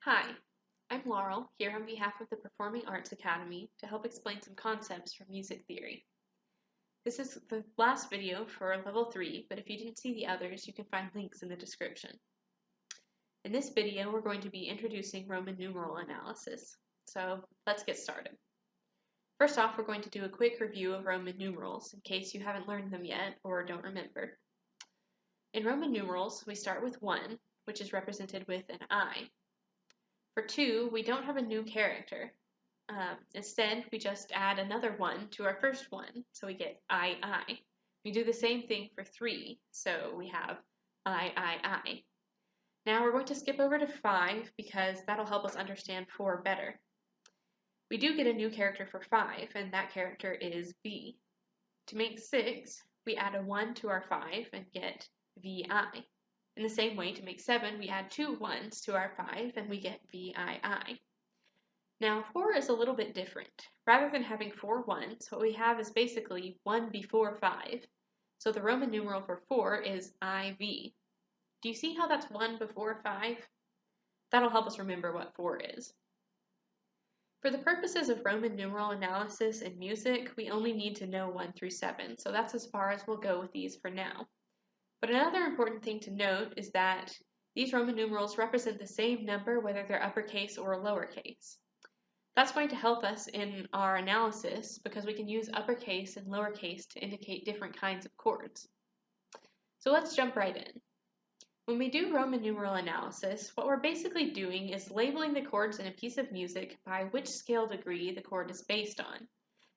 Hi, I'm Laurel, here on behalf of the Performing Arts Academy to help explain some concepts from music theory. This is the last video for Level 3, but if you didn't see the others, you can find links in the description. In this video, we're going to be introducing Roman numeral analysis, so let's get started. First off, we're going to do a quick review of Roman numerals in case you haven't learned them yet or don't remember. In Roman numerals, we start with 1, which is represented with an I. For 2, we don't have a new character. Instead, we just add another 1 to our first one, so we get I. We do the same thing for 3, so we have I. Now we're going to skip over to 5 because that'll help us understand 4 better. We do get a new character for 5, and that character is V. To make 6, we add a 1 to our 5 and get VI. In the same way, to make 7, we add 2 1s to our 5 and we get VII. Now, 4 is a little bit different. Rather than having 4 1s, what we have is basically 1 before 5. So the Roman numeral for 4 is IV. Do you see how that's 1 before 5? That'll help us remember what 4 is. For the purposes of Roman numeral analysis in music, we only need to know 1 through 7, so that's as far as we'll go with these for now. But another important thing to note is that these Roman numerals represent the same number whether they're uppercase or lowercase. That's going to help us in our analysis because we can use uppercase and lowercase to indicate different kinds of chords. So let's jump right in. When we do Roman numeral analysis, what we're basically doing is labeling the chords in a piece of music by which scale degree the chord is based on.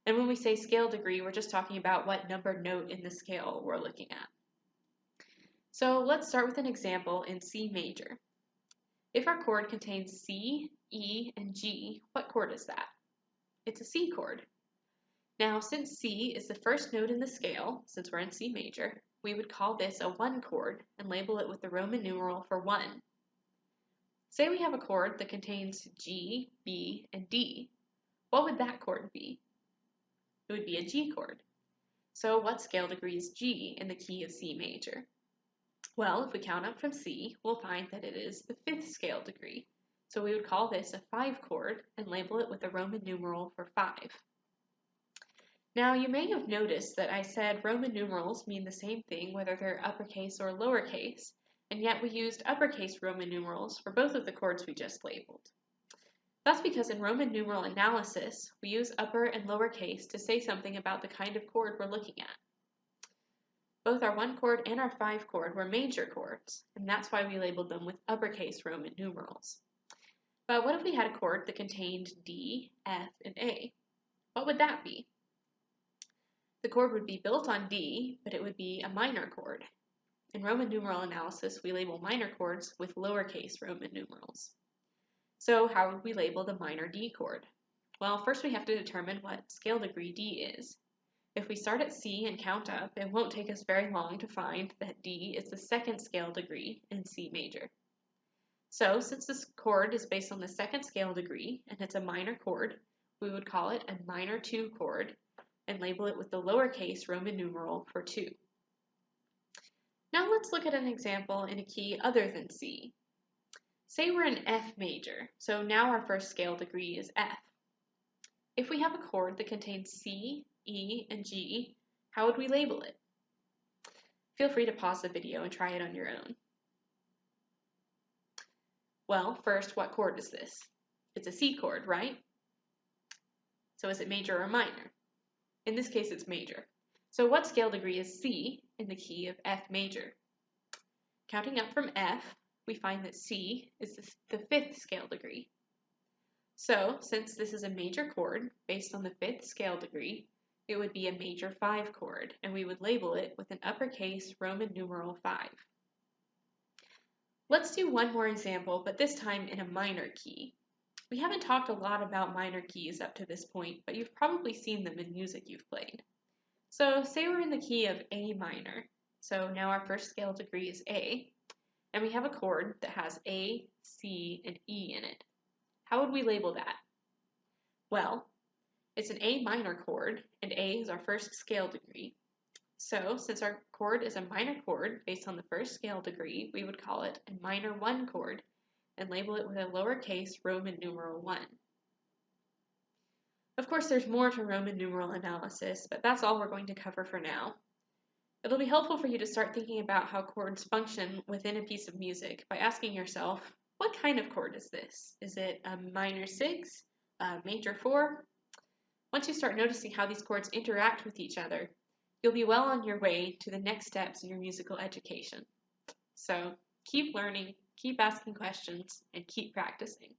And when we say scale degree, we're just talking about what numbered note in the scale we're looking at. So let's start with an example in C major. If our chord contains C, E, and G, what chord is that? It's a C chord. Now, since C is the first note in the scale, since we're in C major, we would call this a 1 chord and label it with the Roman numeral for 1. Say we have a chord that contains G, B, and D. What would that chord be? It would be a G chord. So what scale degree is G in the key of C major? Well, if we count up from C, we'll find that it is the 5th scale degree. So we would call this a 5 chord and label it with the Roman numeral for 5. Now, you may have noticed that I said Roman numerals mean the same thing whether they're uppercase or lowercase, and yet we used uppercase Roman numerals for both of the chords we just labeled. That's because in Roman numeral analysis, we use upper and lowercase to say something about the kind of chord we're looking at. Both our 1 chord and our 5 chord were major chords, and that's why we labeled them with uppercase Roman numerals. But what if we had a chord that contained D, F, and A? What would that be? The chord would be built on D, but it would be a minor chord. In Roman numeral analysis, we label minor chords with lowercase Roman numerals. So how would we label the minor D chord? Well, first we have to determine what scale degree D is. If we start at C and count up, it won't take us very long to find that D is the 2nd scale degree in C major. So, since this chord is based on the 2nd scale degree and it's a minor chord, we would call it a minor 2 chord and label it with the lowercase Roman numeral for 2. Now let's look at an example in a key other than C. Say we're in F major, so now our 1st scale degree is F. If we have a chord that contains C, E, and G, how would we label it? Feel free to pause the video and try it on your own. Well, first, what chord is this? It's a C chord, right? So is it major or minor? In this case, it's major. So what scale degree is C in the key of F major? Counting up from F, we find that C is the 5th scale degree. So, since this is a major chord based on the 5th scale degree, it would be a major 5 chord, and we would label it with an uppercase Roman numeral 5. Let's do one more example, but this time in a minor key. We haven't talked a lot about minor keys up to this point, but you've probably seen them in music you've played. So say we're in the key of A minor. So now our 1st scale degree is A, and we have a chord that has A, C, and E in it. How would we label that? Well, it's an A minor chord, and A is our 1st scale degree. So, since our chord is a minor chord based on the 1st scale degree, we would call it a minor 1 chord and label it with a lowercase Roman numeral 1. Of course, there's more to Roman numeral analysis, but that's all we're going to cover for now. It'll be helpful for you to start thinking about how chords function within a piece of music by asking yourself, what kind of chord is this? Is it a minor 6, a major 4? Once you start noticing how these chords interact with each other, you'll be well on your way to the next steps in your musical education. So keep learning, keep asking questions, and keep practicing.